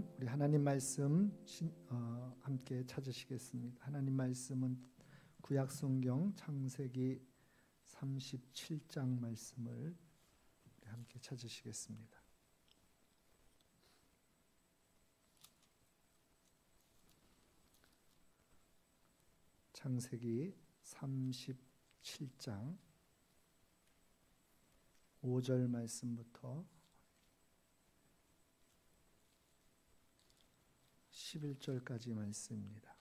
시간 우리 하나님 말씀 함께 찾으시겠습니다. 하나님 말씀은 구약 성경 창세기 37장 말씀을 함께 찾으시겠습니다. 창세기 37장 5절 말씀부터 11절까지 말씀입니다.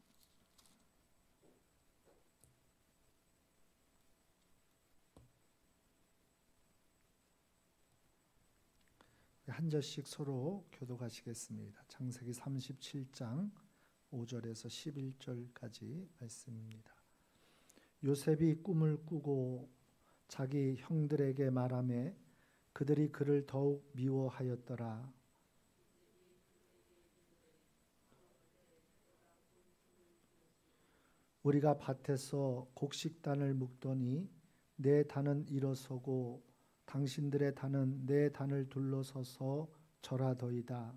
한 절씩 서로 교독하시겠습니다. 창세기 37장 5절에서 11절까지 말씀입니다. 요셉이 꿈을 꾸고 자기 형들에게 말하매 그들이 그를 더욱 미워하였더라. 우리가 밭에서 곡식단을 묶더니 내 단은 일어서고 당신들의 단은 내 단을 둘러서서 절하더이다.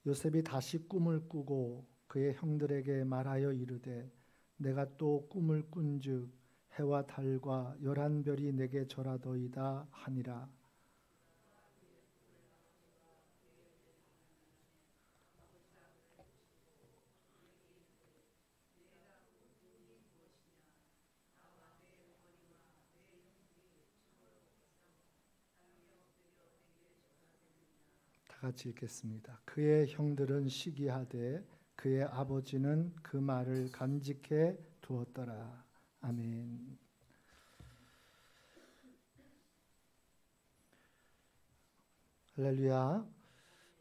요셉이 다시 꿈을 꾸고 그의 형들에게 말하여 이르되 내가 또 꿈을 꾼즉 해와 달과 11별이 내게 절하더이다 하니라. 다 같이 읽겠습니다. 그의 형들은 시기하되 그의 아버지는 그 말을 간직해 두었더라. 아멘. 할렐루야.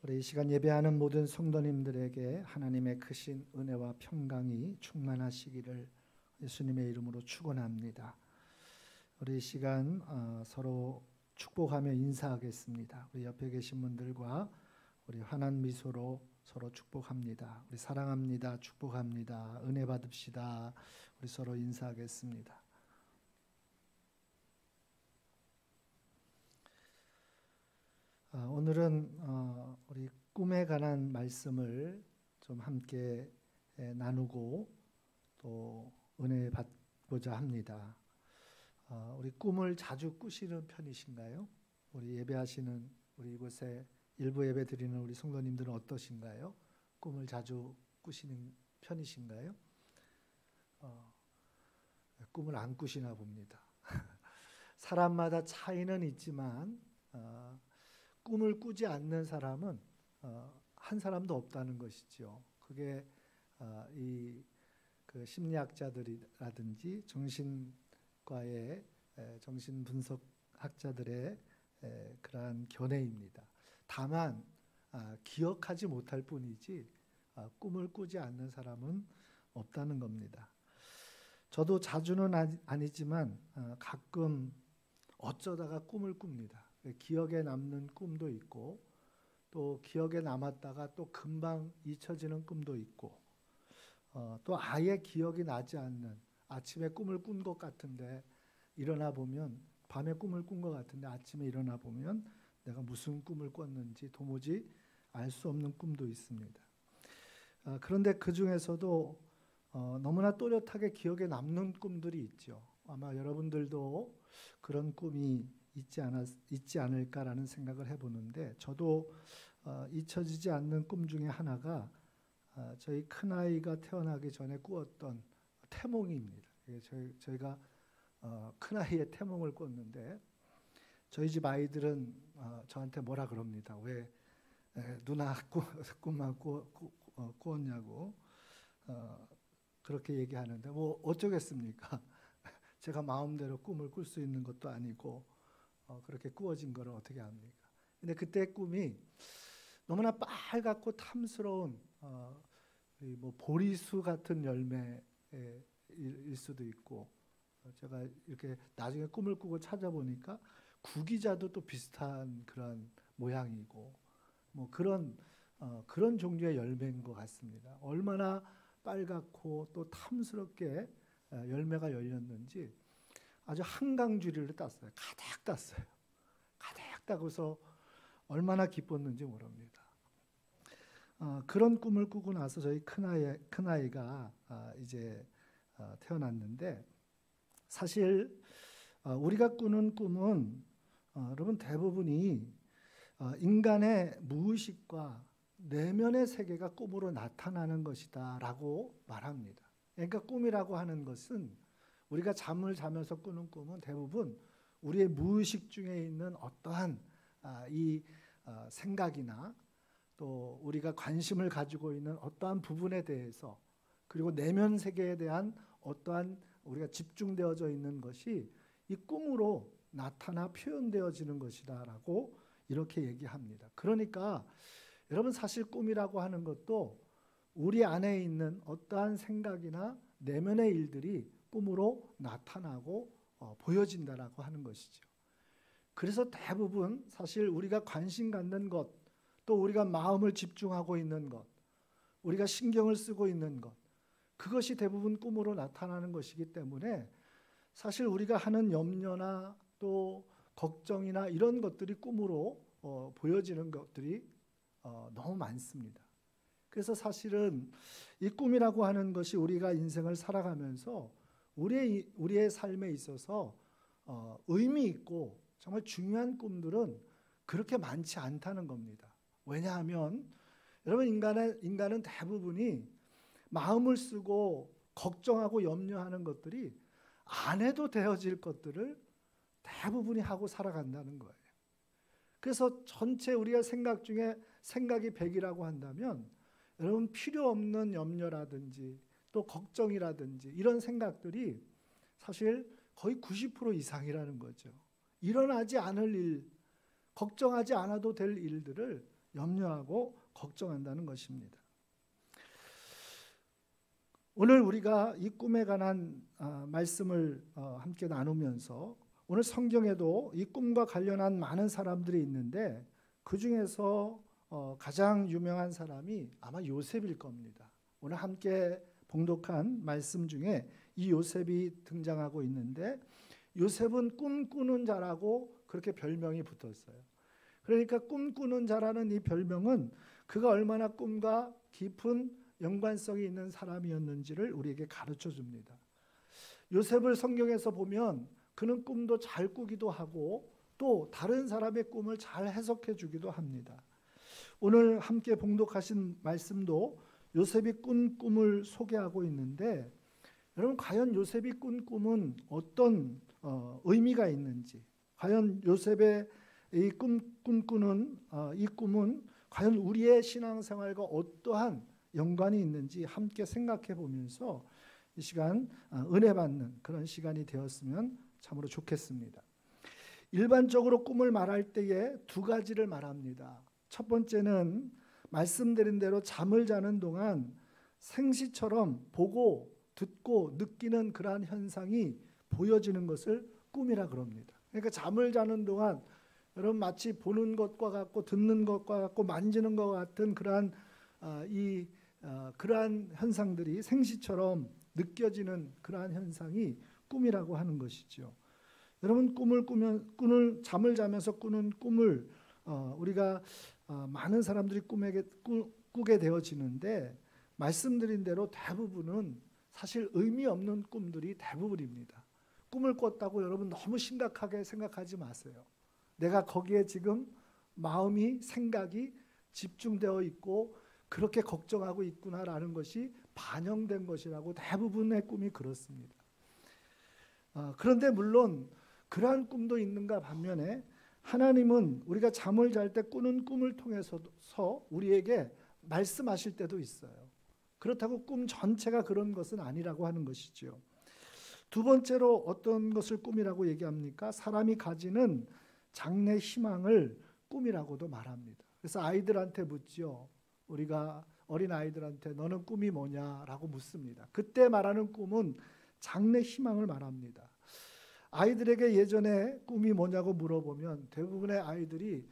우리 이 시간 예배하는 모든 성도님들에게 하나님의 크신 은혜와 평강이 충만하시기를 예수님의 이름으로 축원합니다. 우리 이 시간 서로 축복하며 인사하겠습니다. 우리 옆에 계신 분들과 우리 환한 미소로 서로 축복합니다. 우리 사랑합니다. 축복합니다. 은혜 받읍시다. 우리 서로 인사하겠습니다. 오늘은 우리 꿈에 관한 말씀을 좀 함께 나누고 또 은혜 받고자 합니다. 우리 꿈을 자주 꾸시는 편이신가요? 우리 예배하시는 우리 이곳에 일부 예배 드리는 우리 성도님들은 어떠신가요? 꿈을 자주 꾸시는 편이신가요? 꿈을 안 꾸시나 봅니다. 사람마다 차이는 있지만 꿈을 꾸지 않는 사람은 한 사람도 없다는 것이죠. 그게 그 심리학자들이라든지 정신과의 정신분석학자들의 그러한 견해입니다. 다만 기억하지 못할 뿐이지 꿈을 꾸지 않는 사람은 없다는 겁니다. 저도 자주는 아니지만 가끔 어쩌다가 꿈을 꿉니다. 기억에 남는 꿈도 있고 또 기억에 남았다가 또 금방 잊혀지는 꿈도 있고 또 아예 기억이 나지 않는 아침에 꿈을 꾼 것 같은데 일어나 보면 밤에 꿈을 꾼 것 같은데 아침에 일어나 보면 내가 무슨 꿈을 꿨는지 도무지 알 수 없는 꿈도 있습니다. 그런데 그 중에서도 너무나 또렷하게 기억에 남는 꿈들이 있죠. 아마 여러분들도 그런 꿈이 있지 않을까라는 생각을 해보는데 저도 잊혀지지 않는 꿈 중에 하나가 저희 큰아이가 태어나기 전에 꾸었던 태몽입니다. 저희가 큰아이의 태몽을 꿨는데 저희 집 아이들은 저한테 뭐라 그럽니다. 왜 누나 꿈만 꾸었냐고 그렇게 얘기하는데 뭐 어쩌겠습니까? 제가 마음대로 꿈을 꿀 수 있는 것도 아니고 그렇게 꾸어진 거를 어떻게 합니까? 근데 그때 꿈이 너무나 빨갛고 탐스러운 뭐 보리수 같은 열매일 수도 있고 제가 이렇게 나중에 꿈을 꾸고 찾아보니까 구기자도 또 비슷한 그런 모양이고 뭐 그런 그런 종류의 열매인 것 같습니다. 얼마나 빨갛고 또 탐스럽게 열매가 열렸는지 아주 한강주리를 땄어요. 가득 땄어요. 가득 따고서 얼마나 기뻤는지 모릅니다. 그런 꿈을 꾸고 나서 저희 큰아이가 이제 태어났는데, 사실 우리가 꾸는 꿈은 여러분 대부분이 인간의 무의식과 내면의 세계가 꿈으로 나타나는 것이다 라고 말합니다. 그러니까 꿈이라고 하는 것은, 우리가 잠을 자면서 꾸는 꿈은 대부분 우리의 무의식 중에 있는 어떠한 이 생각이나 또 우리가 관심을 가지고 있는 어떠한 부분에 대해서, 그리고 내면 세계에 대한 어떠한 우리가 집중되어져 있는 것이 이 꿈으로 나타나 표현되어지는 것이다 라고 이렇게 얘기합니다. 그러니까 여러분, 사실 꿈이라고 하는 것도 우리 안에 있는 어떠한 생각이나 내면의 일들이 꿈으로 나타나고 보여진다라고 하는 것이죠. 그래서 대부분 사실 우리가 관심 갖는 것, 또 우리가 마음을 집중하고 있는 것, 우리가 신경을 쓰고 있는 것, 그것이 대부분 꿈으로 나타나는 것이기 때문에 사실 우리가 하는 염려나 또 걱정이나 이런 것들이 꿈으로 보여지는 것들이 너무 많습니다. 그래서 사실은 이 꿈이라고 하는 것이 우리가 인생을 살아가면서 우리의 삶에 있어서 의미 있고 정말 중요한 꿈들은 그렇게 많지 않다는 겁니다. 왜냐하면 여러분, 인간은 대부분이 마음을 쓰고 걱정하고 염려하는 것들이 안 해도 되어질 것들을 대부분이 하고 살아간다는 거예요. 그래서 전체 우리가 생각 중에 생각이 100이라고 한다면, 여러분 필요 없는 염려라든지 또 걱정이라든지 이런 생각들이 사실 거의 90% 이상이라는 거죠. 일어나지 않을 일, 걱정하지 않아도 될 일들을 염려하고 걱정한다는 것입니다. 오늘 우리가 이 꿈에 관한 말씀을 함께 나누면서, 오늘 성경에도 이 꿈과 관련한 많은 사람들이 있는데 그 중에서 가장 유명한 사람이 아마 요셉일 겁니다. 오늘 함께 봉독한 말씀 중에 이 요셉이 등장하고 있는데, 요셉은 꿈꾸는 자라고 그렇게 별명이 붙었어요. 그러니까 꿈꾸는 자라는 이 별명은 그가 얼마나 꿈과 깊은 연관성이 있는 사람이었는지를 우리에게 가르쳐 줍니다. 요셉을 성경에서 보면 그는 꿈도 잘 꾸기도 하고 또 다른 사람의 꿈을 잘 해석해 주기도 합니다. 오늘 함께 봉독하신 말씀도 요셉이 꾼 꿈을 소개하고 있는데, 여러분 과연 요셉이 꾼 꿈은 어떤 의미가 있는지, 과연 요셉의 이 꿈꾸는 이 꿈은 과연 우리의 신앙생활과 어떠한 연관이 있는지 함께 생각해 보면서 이 시간 은혜 받는 그런 시간이 되었으면 참으로 좋겠습니다. 일반적으로 꿈을 말할 때에 두 가지를 말합니다. 첫 번째는 말씀드린 대로 잠을 자는 동안 생시처럼 보고 듣고 느끼는 그러한 현상이 보여지는 것을 꿈이라 그럽니다. 그러니까 잠을 자는 동안 여러분 마치 보는 것과 같고 듣는 것과 같고 만지는 것 같은 그러한 그러한 현상들이 생시처럼 느껴지는 그러한 현상이 꿈이라고 하는 것이죠. 여러분 잠을 자면서 꾸는 꿈을 우리가 많은 사람들이 꾸게 되어지는데, 말씀드린 대로 대부분은 사실 의미 없는 꿈들이 대부분입니다. 꿈을 꿨다고 여러분 너무 심각하게 생각하지 마세요. 내가 거기에 지금 마음이, 생각이 집중되어 있고 그렇게 걱정하고 있구나라는 것이 반영된 것이라고 대부분의 꿈이 그렇습니다. 그런데 물론 그러한 꿈도 있는가 반면에, 하나님은 우리가 잠을 잘 때 꾸는 꿈을 통해서 우리에게 말씀하실 때도 있어요. 그렇다고 꿈 전체가 그런 것은 아니라고 하는 것이죠. 두 번째로 어떤 것을 꿈이라고 얘기합니까? 사람이 가지는 장래 희망을 꿈이라고도 말합니다. 그래서 아이들한테 묻죠. 우리가 어린 아이들한테 너는 꿈이 뭐냐라고 묻습니다. 그때 말하는 꿈은 장래 희망을 말합니다. 아이들에게 예전에 꿈이 뭐냐고 물어보면 대부분의 아이들이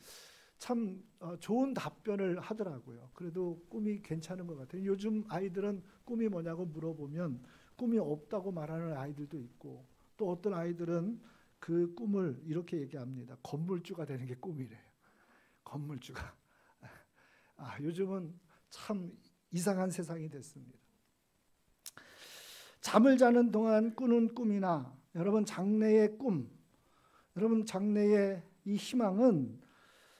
참 좋은 답변을 하더라고요. 그래도 꿈이 괜찮은 것 같아요. 요즘 아이들은 꿈이 뭐냐고 물어보면 꿈이 없다고 말하는 아이들도 있고, 또 어떤 아이들은 그 꿈을 이렇게 얘기합니다. 건물주가 되는 게 꿈이래요. 건물주가. 요즘은 참 이상한 세상이 됐습니다. 잠을 자는 동안 꾸는 꿈이나 여러분 장래의 꿈, 여러분 장래의 이 희망은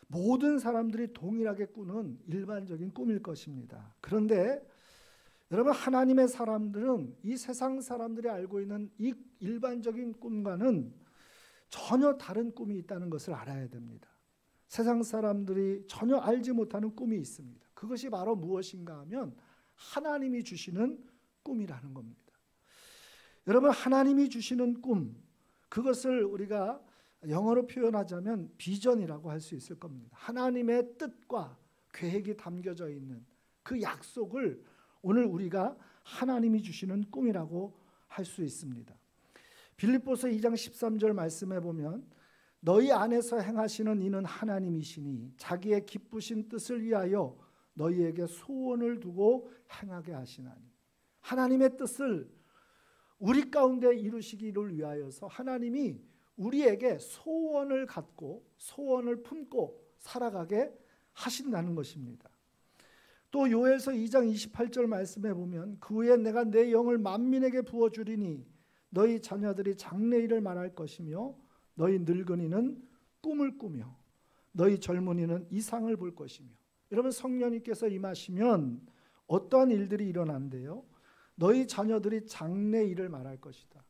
모든 사람들이 동일하게 꾸는 일반적인 꿈일 것입니다. 그런데 여러분 하나님의 사람들은 이 세상 사람들이 알고 있는 이 일반적인 꿈과는 전혀 다른 꿈이 있다는 것을 알아야 됩니다. 세상 사람들이 전혀 알지 못하는 꿈이 있습니다. 그것이 바로 무엇인가 하면 하나님이 주시는 꿈이라는 겁니다. 여러분 하나님이 주시는 꿈, 그것을 우리가 영어로 표현하자면 비전이라고 할 수 있을 겁니다. 하나님의 뜻과 계획이 담겨져 있는 그 약속을 오늘 우리가 하나님이 주시는 꿈이라고 할 수 있습니다. 빌립보서 2장 13절 말씀해 보면 너희 안에서 행하시는 이는 하나님이시니 자기의 기쁘신 뜻을 위하여 너희에게 소원을 두고 행하게 하시나니, 하나님의 뜻을 우리 가운데 이루시기를 위하여서 하나님이 우리에게 소원을 갖고 소원을 품고 살아가게 하신다는 것입니다. 또 요엘서 2장 28절 말씀해 보면 그 후에 내가 내 영을 만민에게 부어주리니 너희 자녀들이 장래일을 말할 것이며 너희 늙은이는 꿈을 꾸며 너희 젊은이는 이상을 볼 것이며. 여러분 성령님께서 임하시면 어떠한 일들이 일어난대요? 너희 자녀들이 장래일을 말할 것이다.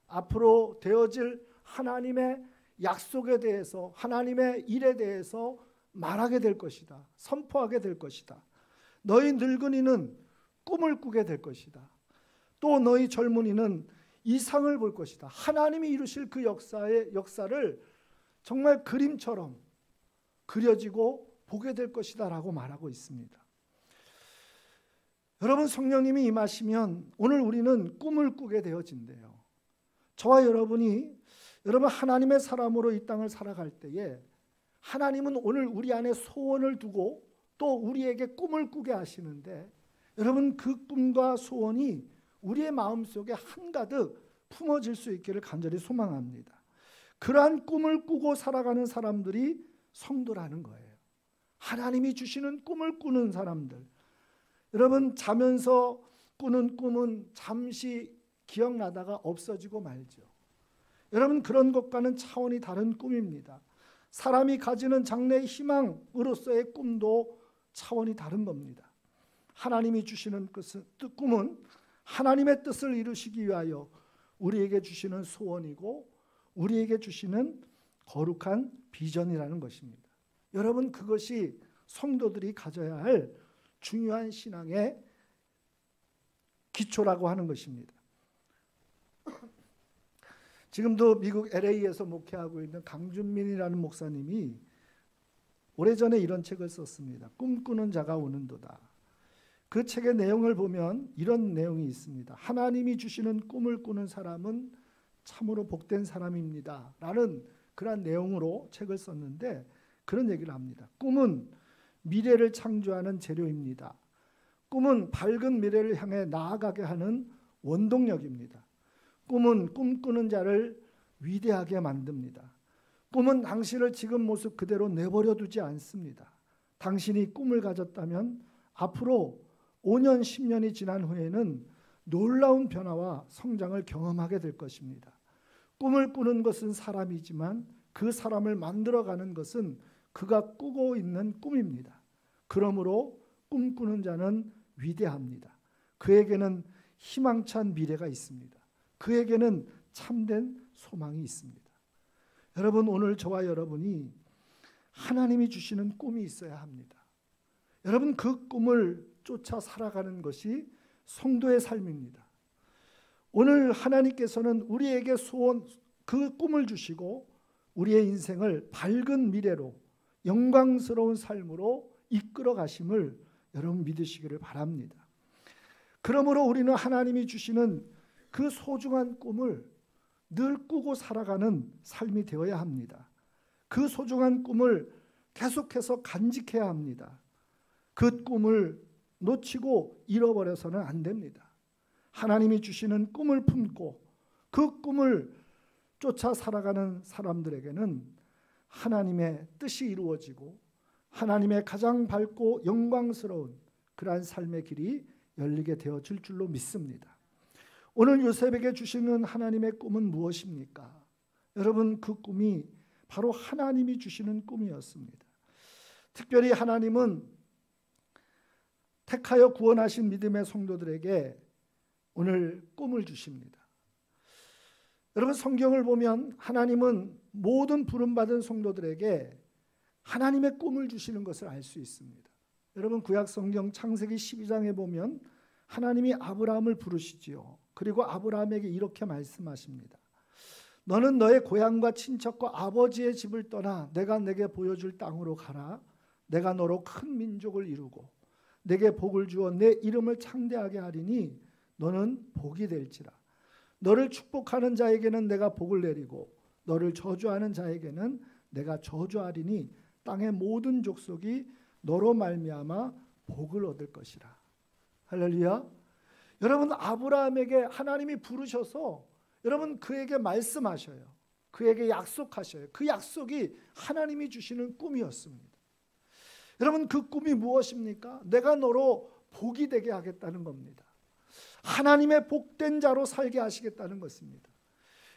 앞으로 되어질 하나님의 약속에 대해서, 하나님의 일에 대해서 말하게 될 것이다. 선포하게 될 것이다. 너희 늙은이는 꿈을 꾸게 될 것이다. 또 너희 젊은이는 이상을 볼 것이다. 하나님이 이루실 그 역사를 정말 그림처럼 그려지고 보게 될 것이다 라고 말하고 있습니다. 여러분 성령님이 임하시면 오늘 우리는 꿈을 꾸게 되어진대요. 저와 여러분이 여러분 하나님의 사람으로 이 땅을 살아갈 때에 하나님은 오늘 우리 안에 소원을 두고 또 우리에게 꿈을 꾸게 하시는데, 여러분 그 꿈과 소원이 우리의 마음속에 한가득 품어질 수 있기를 간절히 소망합니다. 그러한 꿈을 꾸고 살아가는 사람들이 성도라는 거예요. 하나님이 주시는 꿈을 꾸는 사람들. 여러분 자면서 꾸는 꿈은 잠시 기억나다가 없어지고 말죠. 여러분 그런 것과는 차원이 다른 꿈입니다. 사람이 가지는 장래의 희망으로서의 꿈도 차원이 다른 겁니다. 하나님이 주시는 꿈은 하나님의 뜻을 이루시기 위하여 우리에게 주시는 소원이고 우리에게 주시는 거룩한 비전이라는 것입니다. 여러분 그것이 성도들이 가져야 할 중요한 신앙의 기초라고 하는 것입니다. 지금도 미국 LA에서 목회하고 있는 강준민이라는 목사님이 오래전에 이런 책을 썼습니다. 꿈꾸는 자가 오는도다. 그 책의 내용을 보면 이런 내용이 있습니다. 하나님이 주시는 꿈을 꾸는 사람은 참으로 복된 사람입니다 라는 그런 내용으로 책을 썼는데 그런 얘기를 합니다. 꿈은 미래를 창조하는 재료입니다. 꿈은 밝은 미래를 향해 나아가게 하는 원동력입니다. 꿈은 꿈꾸는 자를 위대하게 만듭니다. 꿈은 당신을 지금 모습 그대로 내버려 두지 않습니다. 당신이 꿈을 가졌다면 앞으로 5년, 10년이 지난 후에는 놀라운 변화와 성장을 경험하게 될 것입니다. 꿈을 꾸는 것은 사람이지만 그 사람을 만들어가는 것은 그가 꾸고 있는 꿈입니다. 그러므로 꿈꾸는 자는 위대합니다. 그에게는 희망찬 미래가 있습니다. 그에게는 참된 소망이 있습니다. 여러분 오늘 저와 여러분이 하나님이 주시는 꿈이 있어야 합니다. 여러분 그 꿈을 쫓아 살아가는 것이 성도의 삶입니다. 오늘 하나님께서는 우리에게 소원, 그 꿈을 주시고 우리의 인생을 밝은 미래로 영광스러운 삶으로 이끌어 가심을 여러분 믿으시기를 바랍니다. 그러므로 우리는 하나님이 주시는 그 소중한 꿈을 늘 꾸고 살아가는 삶이 되어야 합니다. 그 소중한 꿈을 계속해서 간직해야 합니다. 그 꿈을 놓치고 잃어버려서는 안 됩니다. 하나님이 주시는 꿈을 품고 그 꿈을 쫓아 살아가는 사람들에게는 하나님의 뜻이 이루어지고 하나님의 가장 밝고 영광스러운 그러한 삶의 길이 열리게 되어질 줄로 믿습니다. 오늘 요셉에게 주시는 하나님의 꿈은 무엇입니까? 여러분, 그 꿈이 바로 하나님이 주시는 꿈이었습니다. 특별히 하나님은 택하여 구원하신 믿음의 성도들에게 오늘 꿈을 주십니다. 여러분, 성경을 보면 하나님은 모든 부름받은 성도들에게 하나님의 꿈을 주시는 것을 알 수 있습니다. 여러분, 구약 성경 창세기 12장에 보면 하나님이 아브라함을 부르시지요. 그리고 아브라함에게 이렇게 말씀하십니다. 너는 너의 고향과 친척과 아버지의 집을 떠나 내가 내게 보여줄 땅으로 가라. 내가 너로 큰 민족을 이루고 내게 복을 주어 내 이름을 창대하게 하리니 너는 복이 될지라. 너를 축복하는 자에게는 내가 복을 내리고 너를 저주하는 자에게는 내가 저주하리니 땅의 모든 족속이 너로 말미암아 복을 얻을 것이라. 할렐루야. 여러분, 아브라함에게 하나님이 부르셔서 여러분 그에게 말씀하셔요. 그에게 약속하셔요. 그 약속이 하나님이 주시는 꿈이었습니다. 여러분, 그 꿈이 무엇입니까? 내가 너로 복이 되게 하겠다는 겁니다. 하나님의 복된 자로 살게 하시겠다는 것입니다.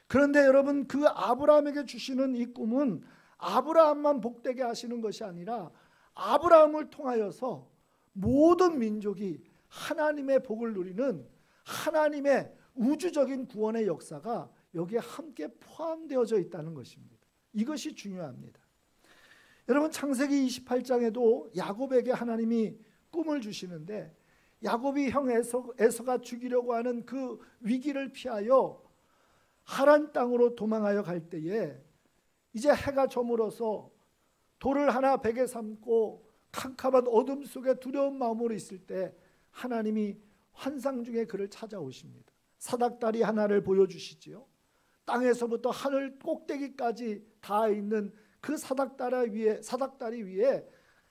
그런데 여러분, 그 아브라함에게 주시는 이 꿈은 아브라함만 복되게 하시는 것이 아니라 아브라함을 통하여서 모든 민족이 하나님의 복을 누리는 하나님의 우주적인 구원의 역사가 여기에 함께 포함되어져 있다는 것입니다. 이것이 중요합니다. 여러분, 창세기 28장에도 야곱에게 하나님이 꿈을 주시는데 야곱이 형 에서가 죽이려고 하는 그 위기를 피하여 하란 땅으로 도망하여 갈 때에 이제 해가 저물어서 돌을 하나 베개 삼고 캄캄한 어둠 속에 두려운 마음으로 있을 때 하나님이 환상 중에 그를 찾아오십니다. 사닥다리 하나를 보여주시지요. 땅에서부터 하늘 꼭대기까지 닿아 있는 그 사닥다리 위에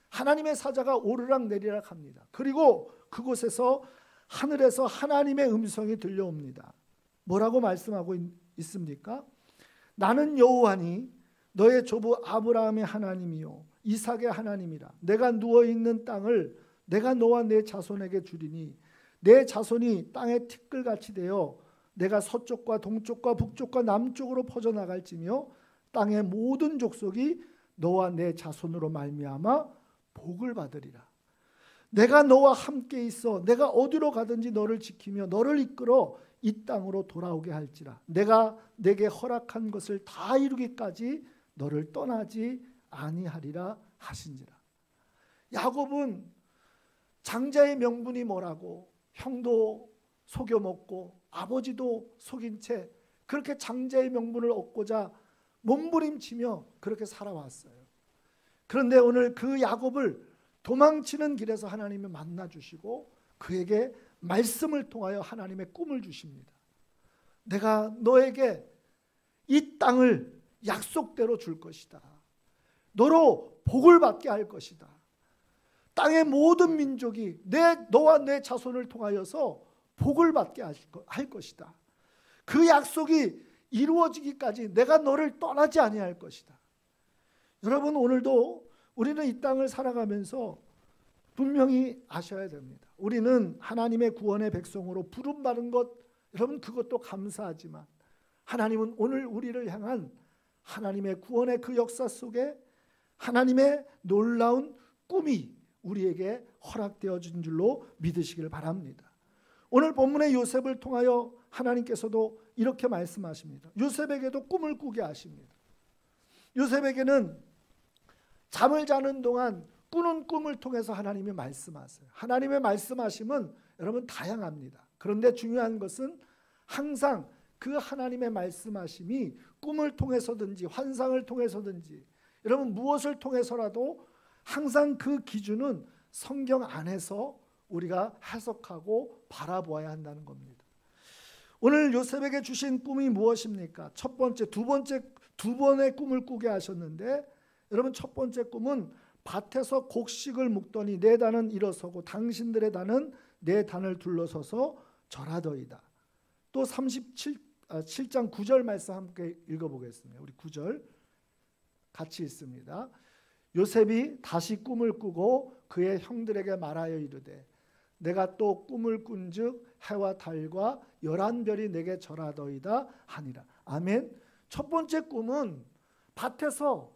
하나님의 사자가 오르락 내리락 합니다. 그리고 그곳에서 하늘에서 하나님의 음성이 들려옵니다. 뭐라고 말씀하고 있습니까? 나는 여호와니 너의 조부 아브라함의 하나님이요 이삭의 하나님이라. 내가 누워있는 땅을 내가 너와 내 자손에게 주리니 내 자손이 땅의 티끌같이 되어 내가 서쪽과 동쪽과 북쪽과 남쪽으로 퍼져나갈지며 땅의 모든 족속이 너와 내 자손으로 말미암아 복을 받으리라. 내가 너와 함께 있어 내가 어디로 가든지 너를 지키며 너를 이끌어 이 땅으로 돌아오게 할지라. 내가 내게 허락한 것을 다 이루기까지 너를 떠나지 아니하리라 하신지라. 야곱은 장자의 명분이 뭐라고 형도 속여먹고 아버지도 속인 채 그렇게 장자의 명분을 얻고자 몸부림치며 그렇게 살아왔어요. 그런데 오늘 그 야곱을 도망치는 길에서 하나님이 만나주시고 그에게 말씀을 통하여 하나님의 꿈을 주십니다. 내가 너에게 이 땅을 약속대로 줄 것이다. 너로 복을 받게 할 것이다. 땅의 모든 민족이 너와 내 자손을 통하여서 복을 받게 할 것이다. 그 약속이 이루어지기까지 내가 너를 떠나지 아니할 것이다. 여러분, 오늘도 우리는 이 땅을 살아가면서 분명히 아셔야 됩니다. 우리는 하나님의 구원의 백성으로 부름받은 것, 여러분 그것도 감사하지만 하나님은 오늘 우리를 향한 하나님의 구원의 그 역사 속에 하나님의 놀라운 꿈이 우리에게 허락되어진 줄로 믿으시길 바랍니다. 오늘 본문의 요셉을 통하여 하나님께서도 이렇게 말씀하십니다. 요셉에게도 꿈을 꾸게 하십니다. 요셉에게는 잠을 자는 동안 꾸는 꿈을 통해서 하나님이 말씀하세요. 하나님의 말씀하심은 여러분 다양합니다. 그런데 중요한 것은 항상 그 하나님의 말씀하심이 꿈을 통해서든지 환상을 통해서든지 여러분 무엇을 통해서라도 항상 그 기준은 성경 안에서 우리가 해석하고 바라보아야 한다는 겁니다. 오늘 요셉에게 주신 꿈이 무엇입니까? 첫 번째, 두 번의 꿈을 꾸게 하셨는데 여러분 첫 번째 꿈은 밭에서 곡식을 묶더니 내 단은 일어서고 당신들의 단은 내 단을 둘러서서 절하더이다. 또 7장 9절 말씀 함께 읽어보겠습니다. 우리 9절 같이 있습니다. 요셉이 다시 꿈을 꾸고 그의 형들에게 말하여 이르되 내가 또 꿈을 꾼즉 해와 달과 11별이 내게 절하더이다 하니라. 아멘. 첫 번째 꿈은 밭에서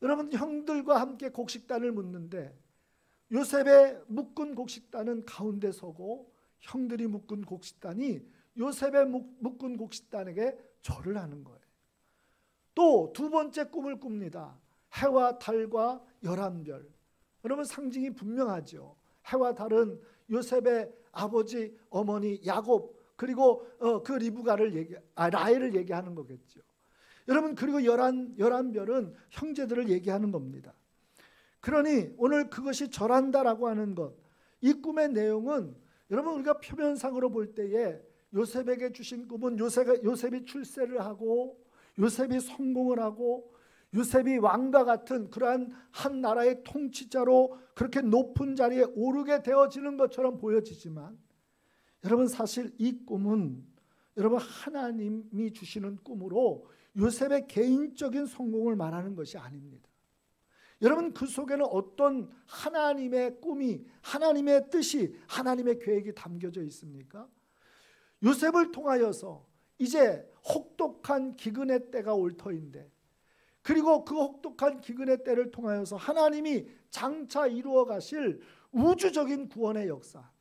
여러분 형들과 함께 곡식단을 묻는데 요셉의 묶은 곡식단은 가운데 서고 형들이 묶은 곡식단이 요셉의 묶은 곡식단에게 절을 하는 거예요. 또 두 번째 꿈을 꿉니다. 해와 달과 11별. 여러분 상징이 분명하죠. 해와 달은 요셉의 아버지 어머니 야곱 그리고 그 리브가를 라헬을 얘기하는 거겠죠. 여러분 그리고 11별은 형제들을 얘기하는 겁니다. 그러니 오늘 그것이 절한다라고 하는 것, 이 꿈의 내용은 여러분 우리가 표면상으로 볼 때에 요셉에게 주신 꿈은 요셉이 출세를 하고 요셉이 성공을 하고 요셉이 왕과 같은 그러한 한 나라의 통치자로 그렇게 높은 자리에 오르게 되어지는 것처럼 보여지지만 여러분 사실 이 꿈은 여러분 하나님이 주시는 꿈으로 요셉의 개인적인 성공을 말하는 것이 아닙니다. 여러분 그 속에는 어떤 하나님의 꿈이 하나님의 뜻이 하나님의 계획이 담겨져 있습니까? 요셉을 통하여서 이제 혹독한 기근의 때가 올 터인데 그리고 그 혹독한 기근의 때를 통하여서 하나님이 장차 이루어 가실 우주적인 구원의 역사,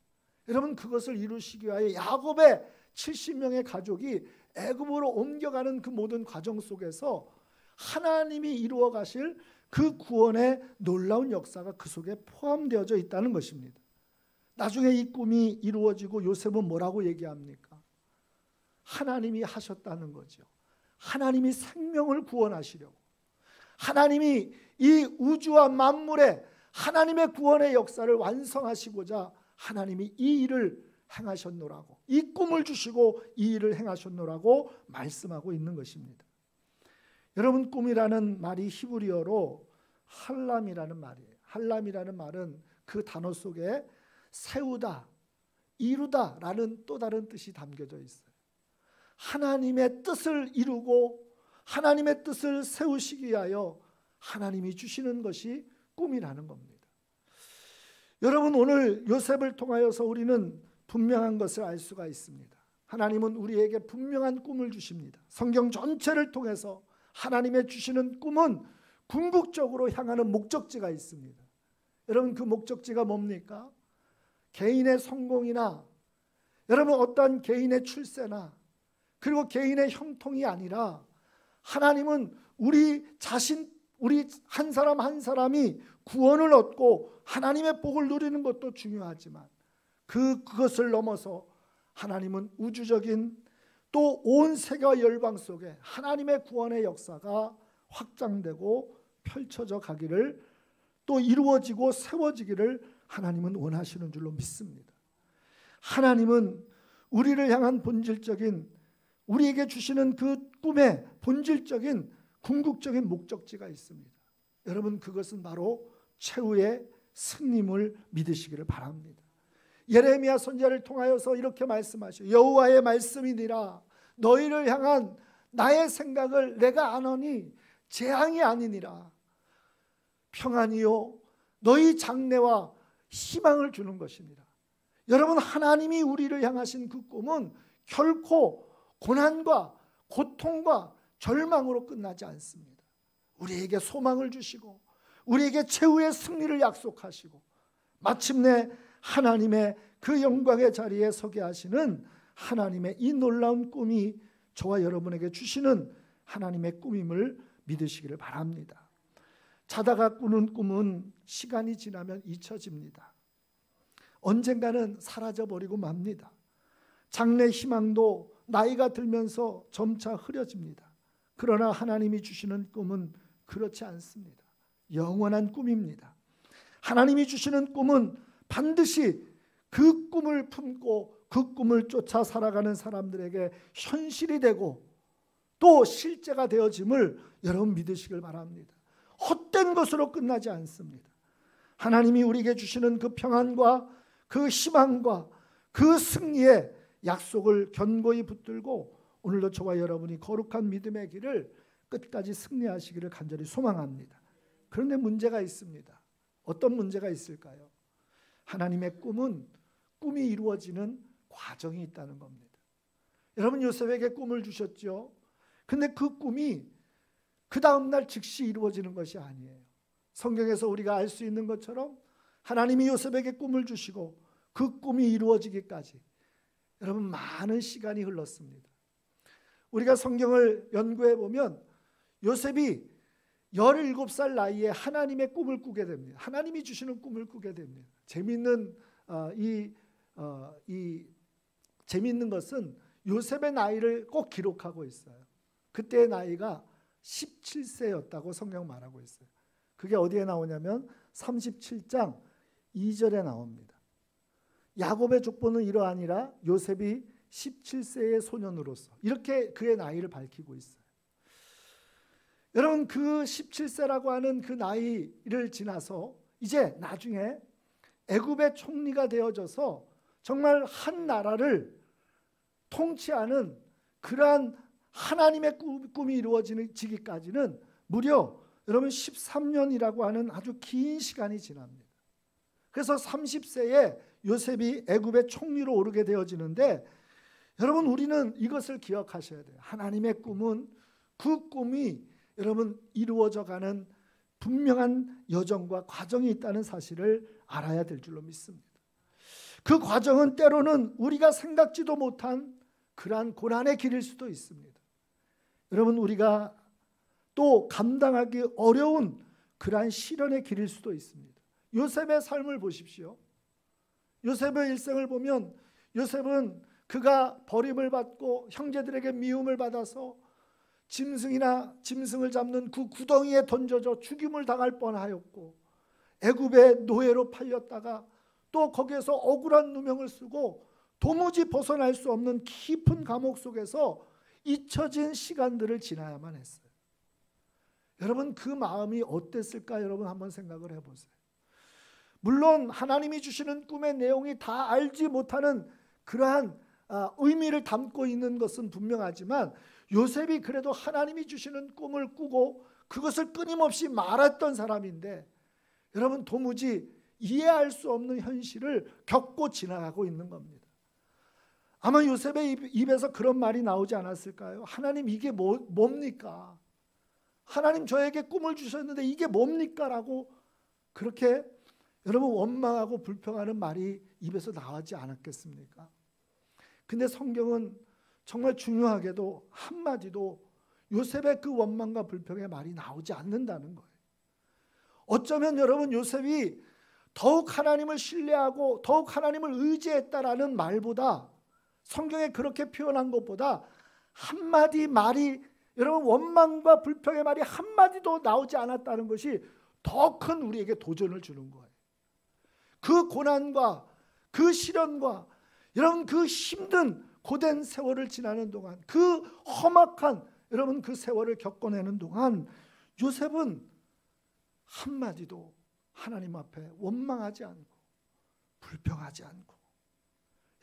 여러분 그것을 이루시기 위하여 야곱의 70명의 가족이 애굽으로 옮겨가는 그 모든 과정 속에서 하나님이 이루어 가실 그 구원의 놀라운 역사가 그 속에 포함되어져 있다는 것입니다. 나중에 이 꿈이 이루어지고 요셉은 뭐라고 얘기합니까? 하나님이 하셨다는 거죠. 하나님이 생명을 구원하시려고, 하나님이 이 우주와 만물에 하나님의 구원의 역사를 완성하시고자 하나님이 이 일을 행하셨노라고, 이 꿈을 주시고 이 일을 행하셨노라고 말씀하고 있는 것입니다. 여러분 꿈이라는 말이 히브리어로 할람이라는 말이에요. 할람이라는 말은 그 단어 속에 세우다, 이루다라는 또 다른 뜻이 담겨져 있어요. 하나님의 뜻을 이루고 하나님의 뜻을 세우시기 위하여 하나님이 주시는 것이 꿈이라는 겁니다. 여러분 오늘 요셉을 통하여서 우리는 분명한 것을 알 수가 있습니다. 하나님은 우리에게 분명한 꿈을 주십니다. 성경 전체를 통해서 하나님의 주시는 꿈은 궁극적으로 향하는 목적지가 있습니다. 여러분 그 목적지가 뭡니까? 개인의 성공이나 여러분 어떠한 개인의 출세나 그리고 개인의 형통이 아니라 하나님은 우리 한 사람 한 사람이 구원을 얻고 하나님의 복을 누리는 것도 중요하지만 그것을 넘어서 하나님은 우주적인 또 온 세계와 열방 속에 하나님의 구원의 역사가 확장되고 펼쳐져 가기를 또 이루어지고 세워지기를 하나님은 원하시는 줄로 믿습니다. 하나님은 우리를 향한 본질적인 우리에게 주시는 그 꿈의 본질적인 궁극적인 목적지가 있습니다. 여러분 그것은 바로 최후의 승리를 믿으시기를 바랍니다. 예레미야 선지자를 통하여서 이렇게 말씀하시오. 여호와의 말씀이니라. 너희를 향한 나의 생각을 내가 아노니 재앙이 아니니라. 평안이요 너희 장래와 희망을 주는 것이니라. 여러분 하나님이 우리를 향하신 그 꿈은 결코 고난과 고통과 절망으로 끝나지 않습니다. 우리에게 소망을 주시고 우리에게 최후의 승리를 약속하시고 마침내 하나님의 그 영광의 자리에 서게 하시는 하나님의 이 놀라운 꿈이 저와 여러분에게 주시는 하나님의 꿈임을 믿으시기를 바랍니다. 자다가 꾸는 꿈은 시간이 지나면 잊혀집니다. 언젠가는 사라져버리고 맙니다. 장래 희망도 나이가 들면서 점차 흐려집니다. 그러나 하나님이 주시는 꿈은 그렇지 않습니다. 영원한 꿈입니다. 하나님이 주시는 꿈은 반드시 그 꿈을 품고 그 꿈을 쫓아 살아가는 사람들에게 현실이 되고 또 실제가 되어짐을 여러분 믿으시길 바랍니다. 헛된 것으로 끝나지 않습니다. 하나님이 우리에게 주시는 그 평안과 그 희망과 그 승리의 약속을 견고히 붙들고 오늘도 저와 여러분이 거룩한 믿음의 길을 끝까지 승리하시기를 간절히 소망합니다. 그런데 문제가 있습니다. 어떤 문제가 있을까요? 하나님의 꿈은 꿈이 이루어지는 과정이 있다는 겁니다. 여러분, 요셉에게 꿈을 주셨죠. 근데 그 꿈이 그 다음 날 즉시 이루어지는 것이 아니에요. 성경에서 우리가 알 수 있는 것처럼 하나님이 요셉에게 꿈을 주시고 그 꿈이 이루어지기까지 여러분 많은 시간이 흘렀습니다. 우리가 성경을 연구해 보면 요셉이 17살 나이에 하나님의 꿈을 꾸게 됩니다. 하나님이 주시는 꿈을 꾸게 됩니다. 재미있는 재미있는 것은 요셉의 나이를 꼭 기록하고 있어요. 그때의 나이가 17세였다고 성경 말하고 있어요. 그게 어디에 나오냐면 37장 2절에 나옵니다. 야곱의 족보는 이러하니라 요셉이 17세의 소년으로서, 이렇게 그의 나이를 밝히고 있어요. 여러분, 그 17세라고 하는 그 나이를 지나서 이제 나중에 애굽의 총리가 되어져서 정말 한 나라를 통치하는 그러한 하나님의 꿈이 이루어지기까지는 무려 여러분 13년이라고 하는 아주 긴 시간이 지납니다. 그래서 30세에 요셉이 애굽의 총리로 오르게 되어지는데, 여러분 우리는 이것을 기억하셔야 돼요. 하나님의 꿈은 그 꿈이 여러분 이루어져가는 분명한 여정과 과정이 있다는 사실을 알아야 될 줄로 믿습니다. 그 과정은 때로는 우리가 생각지도 못한 그러한 고난의 길일 수도 있습니다. 여러분, 우리가 또 감당하기 어려운 그러한 시련의 길일 수도 있습니다. 요셉의 삶을 보십시오. 요셉의 일생을 보면 요셉은 그가 버림을 받고 형제들에게 미움을 받아서 짐승을 잡는 그 구덩이에 던져져 죽임을 당할 뻔하였고, 애굽의 노예로 팔렸다가 또 거기에서 억울한 누명을 쓰고 도무지 벗어날 수 없는 깊은 감옥 속에서 잊혀진 시간들을 지나야만 했어요. 여러분, 그 마음이 어땠을까? 여러분 한번 생각을 해보세요. 물론 하나님이 주시는 꿈의 내용이 다 알지 못하는 그러한 의미를 담고 있는 것은 분명하지만, 요셉이 그래도 하나님이 주시는 꿈을 꾸고 그것을 끊임없이 말했던 사람인데, 여러분 도무지 이해할 수 없는 현실을 겪고 지나가고 있는 겁니다. 아마 요셉의 입에서 그런 말이 나오지 않았을까요? 하나님, 이게 뭡니까? 하나님, 저에게 꿈을 주셨는데 이게 뭡니까? 라고 그렇게 여러분 원망하고 불평하는 말이 입에서 나오지 않았겠습니까? 근데 성경은 정말 중요하게도 한마디도 요셉의 그 원망과 불평의 말이 나오지 않는다는 거예요. 어쩌면 여러분 요셉이 더욱 하나님을 신뢰하고 더욱 하나님을 의지했다라는 말보다, 성경에 그렇게 표현한 것보다 한마디 말이, 여러분 원망과 불평의 말이 한마디도 나오지 않았다는 것이 더 큰 우리에게 도전을 주는 거예요. 그 고난과 그 시련과 여러분 그 힘든 고된 세월을 지나는 동안, 그 험악한 여러분 그 세월을 겪어내는 동안 요셉은 한마디도 하나님 앞에 원망하지 않고 불평하지 않고,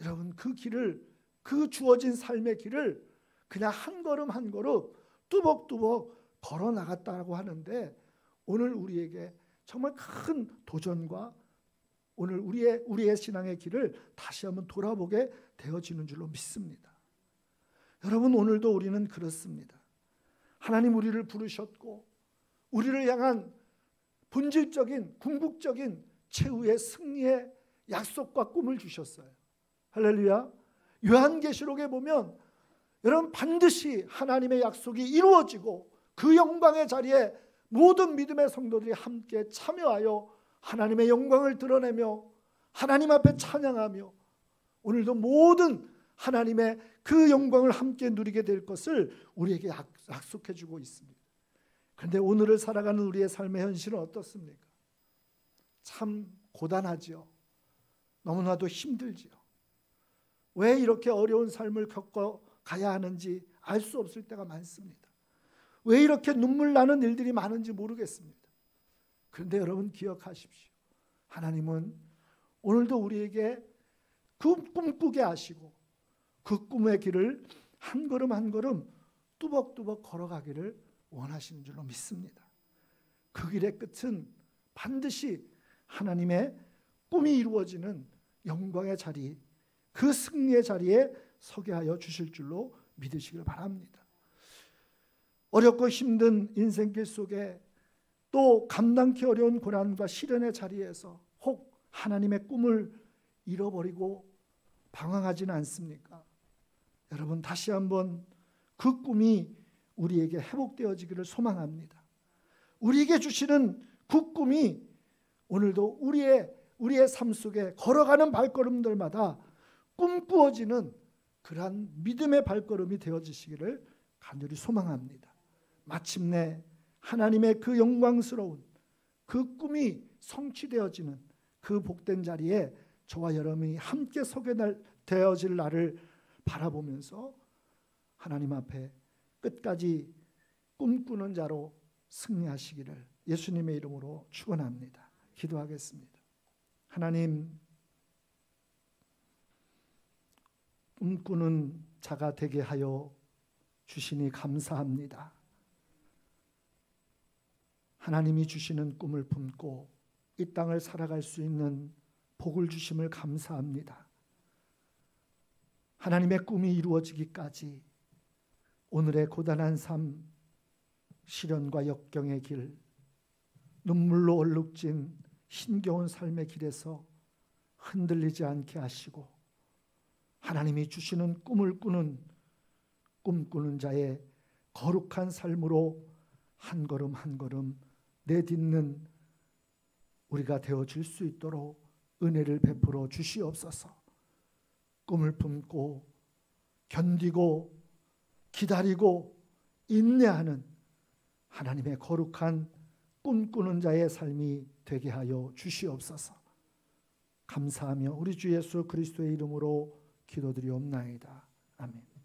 여러분 그 길을, 그 주어진 삶의 길을 그냥 한 걸음 한 걸음 뚜벅뚜벅 걸어 나갔다고 하는데, 오늘 우리에게 정말 큰 도전과 오늘 우리의 신앙의 길을 다시 한번 돌아보게 되어지는 줄로 믿습니다. 여러분, 오늘도 우리는 그렇습니다. 하나님 우리를 부르셨고 우리를 향한 본질적인 궁극적인 최후의 승리의 약속과 꿈을 주셨어요. 할렐루야. 요한계시록에 보면 여러분 반드시 하나님의 약속이 이루어지고 그 영광의 자리에 모든 믿음의 성도들이 함께 참여하여 하나님의 영광을 드러내며 하나님 앞에 찬양하며 오늘도 모든 하나님의 그 영광을 함께 누리게 될 것을 우리에게 약속해 주고 있습니다. 그런데 오늘을 살아가는 우리의 삶의 현실은 어떻습니까? 참 고단하지요. 너무나도 힘들지요. 왜 이렇게 어려운 삶을 겪어 가야 하는지 알 수 없을 때가 많습니다. 왜 이렇게 눈물 나는 일들이 많은지 모르겠습니다. 그런데 여러분 기억하십시오. 하나님은 오늘도 우리에게 그 꿈꾸게 하시고 그 꿈의 길을 한 걸음 한 걸음 뚜벅뚜벅 걸어가기를 원하시는 줄로 믿습니다. 그 길의 끝은 반드시 하나님의 꿈이 이루어지는 영광의 자리, 그 승리의 자리에 서게 하여 주실 줄로 믿으시길 바랍니다. 어렵고 힘든 인생길 속에 또 감당기 어려운 고난과 시련의 자리에서 혹 하나님의 꿈을 잃어버리고 방황하지는 않습니까? 여러분 다시 한번 그 꿈이 우리에게 회복되어지기를 소망합니다. 우리에게 주시는 그 꿈이 오늘도 우리의 삶 속에 걸어가는 발걸음들마다 꿈꾸어지는 그러한 믿음의 발걸음이 되어지시기를 간절히 소망합니다. 마침내 하나님의 그 영광스러운 그 꿈이 성취되어지는 그 복된 자리에 저와 여러분이 함께 서게 되어질 날을 바라보면서 하나님 앞에 끝까지 꿈꾸는 자로 승리하시기를 예수님의 이름으로 축원합니다. 기도하겠습니다. 하나님, 꿈꾸는 자가 되게 하여 주시니 감사합니다. 하나님이 주시는 꿈을 품고 이 땅을 살아갈 수 있는 복을 주심을 감사합니다. 하나님의 꿈이 이루어지기까지 오늘의 고단한 삶, 시련과 역경의 길, 눈물로 얼룩진 힘겨운 삶의 길에서 흔들리지 않게 하시고 하나님이 주시는 꿈을 꿈꾸는 자의 거룩한 삶으로 한 걸음 한 걸음 내딛는 우리가 되어질 수 있도록 은혜를 베풀어 주시옵소서. 꿈을 품고 견디고 기다리고 인내하는 하나님의 거룩한 꿈꾸는 자의 삶이 되게 하여 주시옵소서. 감사하며 우리 주 예수 그리스도의 이름으로 기도드리옵나이다. 아멘.